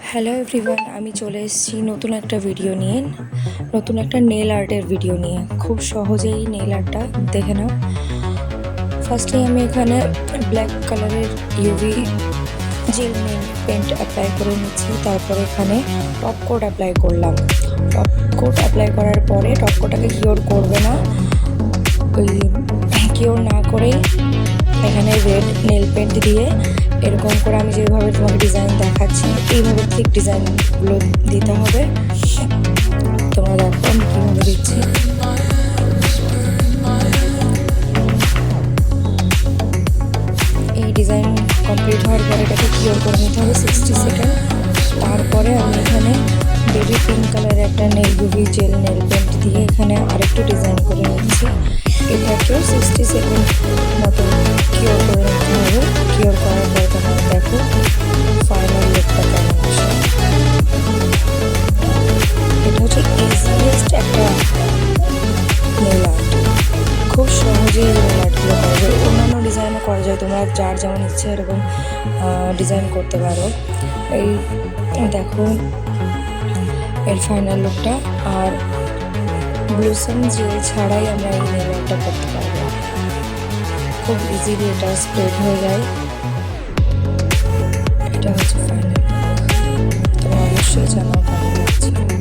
Hello everyone, আমি চলে এসেছি নতুন একটা ভিডিও নিয়ে, নতুন একটা নেল আর্টের ভিডিও নিয়ে। খুব সহজেই নেল আর্টটা দেখে নাও। ফার্স্টে আমি এখানে ব্ল্যাক কালারের UV gel nail paint apply করে নিচ্ছি। তারপর এখানে টপ কোট অ্যাপ্লাই করলাম। টপ কোট অ্যাপ্লাই করার পরে টপ কোটটাকে কিওর করবে না, ওই কিওর না করেই এখানে রেড নেল পেন্ট দিয়ে এরকম করে আমি যেভাবে তোমাকে ডিজাইন দেখাচ্ছি এইভাবে ঠিক ডিজাইনগুলো দিতে হবে। তোমরা দেখো আমি কীভাবে দিচ্ছি। এই ডিজাইন কমপ্লিট হওয়ার পরে এটাকে কিওর করে নিতে হবে 60 সেকেন্ড। তারপরে আমি এখানে বেবি পিঙ্ক কালারের একটা nail UV gel nail paint দিয়ে এখানে আরেকটু ডিজাইন করে নিচ্ছি। এটাকেও 60 সেকেন্ড মতো কিওর করে নিতে হবে। কিওর করার পরে তোমরা দেখো ফাইনাল লুকটা কেমন আসে। এটা হচ্ছে ইজিয়েস্ট একটা নেল আর্ট। খুব সহজেই নেল আর্টগুলো করা যায়, অন্যান্য ডিজাইনও করা যায়। তোমরা যার যেমন ইচ্ছে এরকম ডিজাইন করতে পারো। এই দেখো এর ফাইনাল লুকটা। আর ব্লুসম জেল ছাড়াই আমরা এই নেল আর্টটা করতে পারবো। খুব ইজিলি এটা স্প্রেড হয়ে যায়। এটা হচ্ছে ফাইনাল। তোমরা অবশ্যই জানাও কেমন লাগছে।